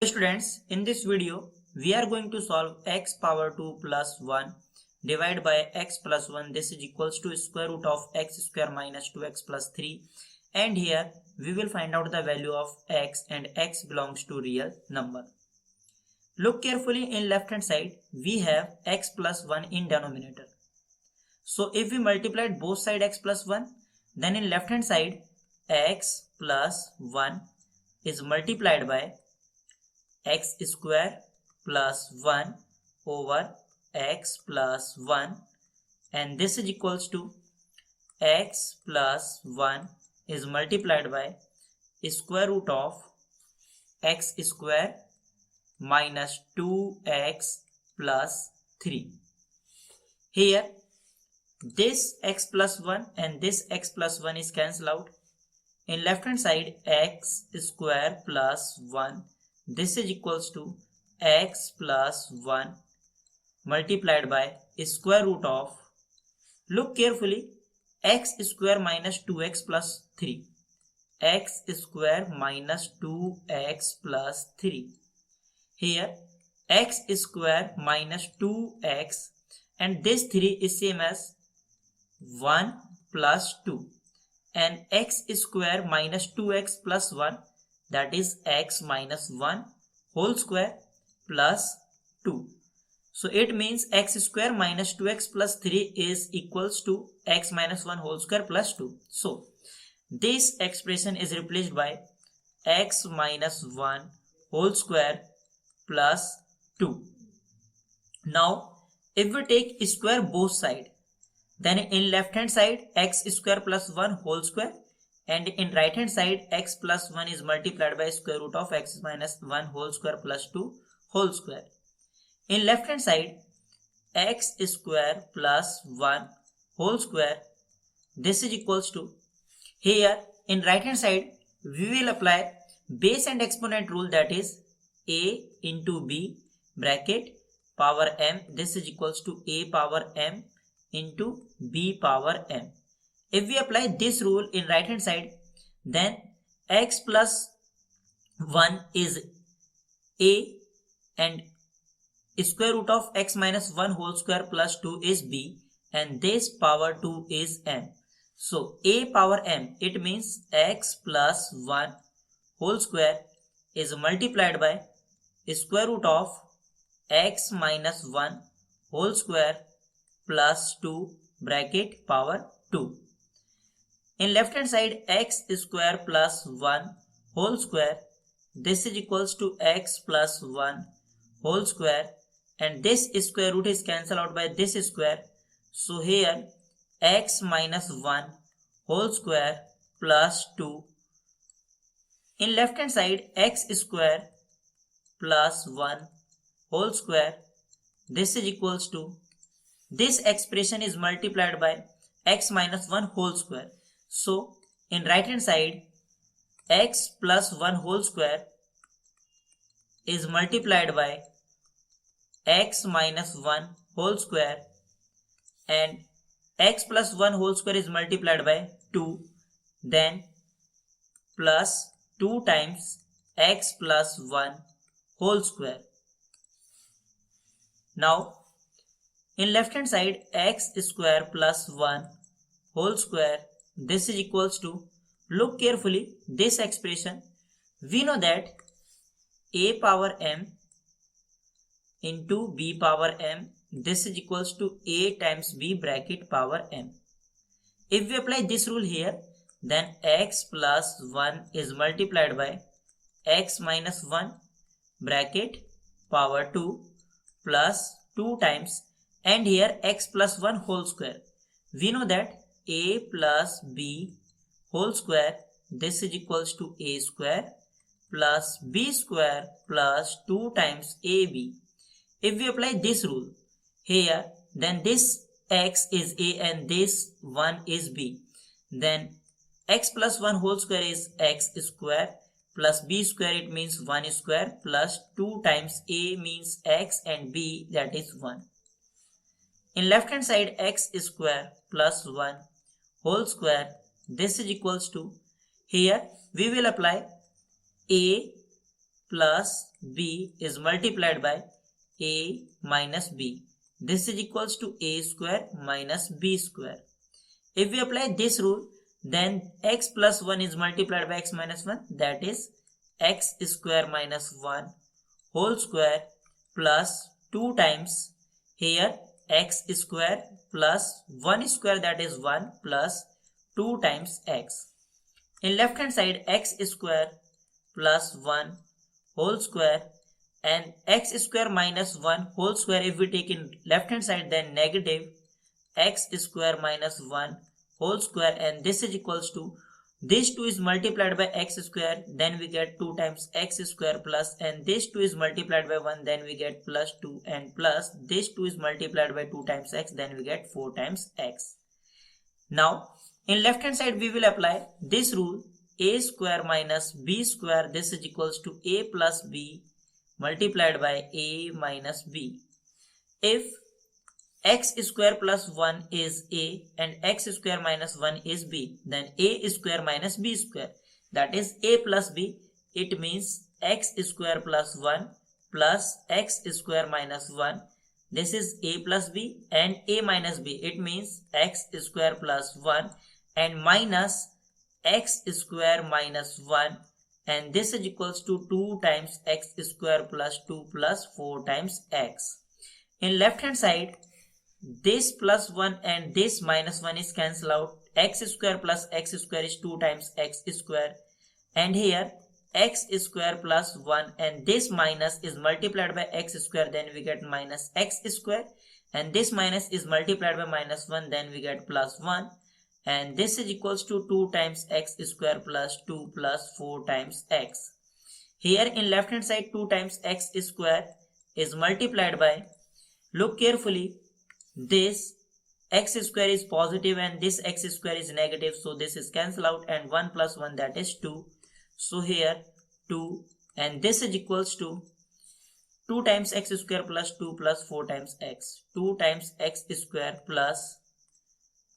Students, in this video, we are going to solve x power 2 plus 1 divided by x plus 1. This is equals to square root of x square minus 2x plus 3. And here, we will find out the value of x, and x belongs to real number. Look carefully in left hand side, we have x plus 1 in denominator. So if we multiplied both side x plus 1, then in left hand side, x plus 1 is multiplied by x square plus 1 over x plus 1, and this is equals to x plus 1 is multiplied by square root of x square minus 2x plus 3. Here this x plus 1 and this x plus 1 is cancelled out. In left hand side, x square plus 1, this is equals to x plus 1 multiplied by square root of, look carefully, x square minus 2x plus 3. X square minus 2x plus 3. Here x square minus 2x, and this 3 is same as 1 plus 2, and x square minus 2x plus 1, that is x minus 1 whole square plus 2. So it means x square minus 2x plus 3 is equals to x minus 1 whole square plus 2. So this expression is replaced by x minus 1 whole square plus 2. Now if we take square both side, then in left hand side x square plus 1 whole square, and in right hand side x plus 1 is multiplied by square root of x minus 1 whole square plus 2 whole square. In left hand side x square plus 1 whole square, this is equals to, here in right hand side we will apply base and exponent rule, that is a into b bracket power m, this is equals to a power m into b power m. If we apply this rule in right hand side, then x plus 1 is a and square root of x minus 1 whole square plus 2 is b, and this power 2 is m. So a power m, it means x plus 1 whole square is multiplied by square root of x minus 1 whole square plus 2 bracket power 2. In left hand side x square plus 1 whole square, this is equals to x plus 1 whole square, and this square root is cancelled out by this square. So here x minus 1 whole square plus 2. In left hand side x square plus 1 whole square, this is equals to, this expression is multiplied by x minus 1 whole square. So in right hand side x plus 1 whole square is multiplied by x minus 1 whole square, and x plus 1 whole square is multiplied by 2, then plus 2 times x plus 1 whole square. Now in left hand side x square plus 1 whole square, this is equals to, look carefully this expression, we know that a power m into b power m, this is equals to a times b bracket power m. If we apply this rule here, then x plus 1 is multiplied by x minus 1 bracket power 2 plus 2 times, and here x plus 1 whole square, we know that a plus b whole square, this is equals to a square plus b square plus 2 times ab. If we apply this rule here, then this x is a and this 1 is b, then x plus 1 whole square is x square plus b square, it means 1 square, plus 2 times a means x and b, that is 1. In left hand side x square plus 1 whole square, this is equals to, here we will apply a plus b is multiplied by a minus b. This is equals to a square minus b square. If we apply this rule, then x plus 1 is multiplied by x minus 1, that is x square minus 1 whole square plus 2 times here x square plus 1 square, that is 1 plus 2 times x. In left hand side, x square plus 1 whole square and x square minus 1 whole square, if we take in left hand side, then negative x square minus 1 whole square, and this is equals to this 2 is multiplied by x square, then we get 2 times x square plus, and this 2 is multiplied by 1, then we get plus 2, and plus this 2 is multiplied by 2 times x, then we get 4 times x. Now in left hand side we will apply this rule, a square minus b square, this is equals to a plus b multiplied by a minus b. If x square plus 1 is a and x square minus 1 is b, then a square minus b square, that is a plus b. It means x square plus 1 plus x square minus 1, this is a plus b, and a minus b, it means x square plus 1 and minus x square minus 1, and this is equals to 2 times x square plus 2 plus 4 times x. In left hand side, this plus 1 and this minus 1 is cancelled out. X square plus x square is 2 times x square, and here x square plus 1 and this minus is multiplied by x square, then we get minus x square, and this minus is multiplied by minus 1, then we get plus 1, and this is equals to 2 times x square plus 2 plus 4 times x. Here in left hand side, 2 times x square is multiplied by, look carefully, this x square is positive and this x square is negative, so this is cancelled out, and 1 plus 1, that is 2. So here 2, and this is equals to 2 times x square plus 2 plus 4 times x. 2 times x square plus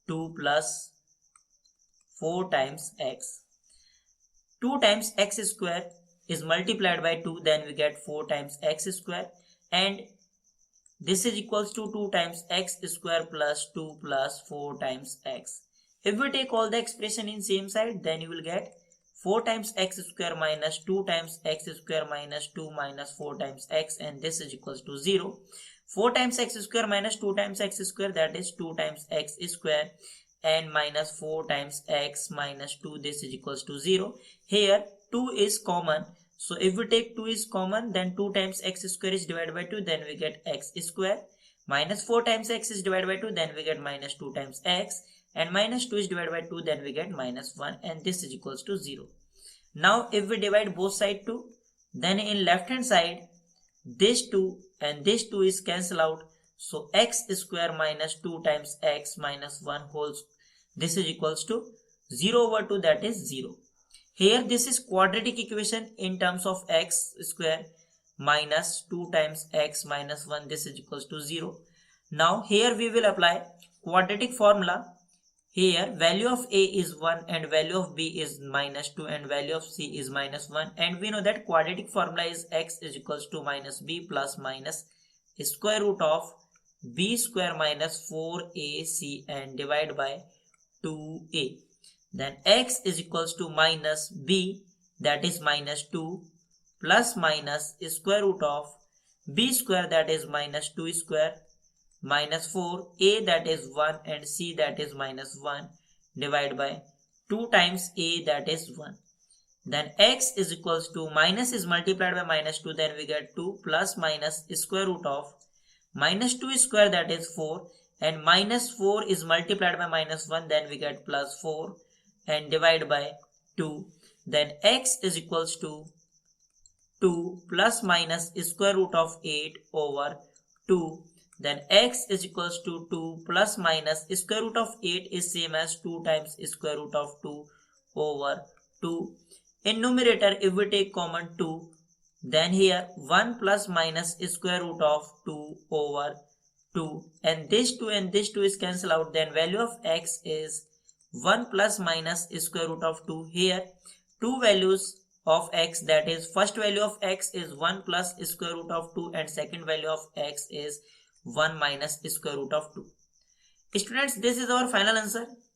2 plus 4 times x. 2 times x square is multiplied by 2, then we get 4 times x square, and this is equals to 2 times x square plus 2 plus 4 times x. If we take all the expression in same side, then you will get 4 times x square minus 2 times x square minus 2 minus 4 times x, and this is equals to 0. 4 times x square minus 2 times x square, that is 2 times x square, and minus 4 times x minus 2, this is equals to 0. Here 2 is common. So if we take 2 is common, then 2 times x square is divided by 2, then we get x square. Minus 4 times x is divided by 2, then we get minus 2 times x. And minus 2 is divided by 2, then we get minus 1, and this is equals to 0. Now if we divide both sides 2, then in left hand side, this 2 and this 2 is cancelled out. So x square minus 2 times x minus 1 whole, this is equals to 0 over 2, that is 0. Here this is quadratic equation in terms of x square minus 2 times x minus 1, this is equals to 0. Now here we will apply quadratic formula. Here value of a is 1 and value of b is minus 2 and value of c is minus 1, and we know that quadratic formula is x is equals to minus b plus minus square root of b square minus 4ac and divide by 2a. Then x is equals to minus b, that is minus 2, plus minus square root of b square, that is minus 2 square, minus 4, a that is 1 and c that is minus 1, divide by 2 times a, that is 1. Then x is equals to minus is multiplied by minus 2, then we get 2, plus minus square root of minus 2 square, that is 4, and minus 4 is multiplied by minus 1, then we get plus 4, and divide by 2. Then x is equals to 2 plus minus square root of 8 over 2. Then x is equals to 2 plus minus square root of 8 is same as 2 times square root of 2 over 2. In numerator, if we take common 2, then here 1 plus minus square root of 2 over 2, and this 2 and this 2 is cancelled out, then value of x is 1 plus minus square root of 2. Here two values of x, that is first value of x is 1 plus square root of 2 and second value of x is 1 minus square root of 2. Students, this is our final answer.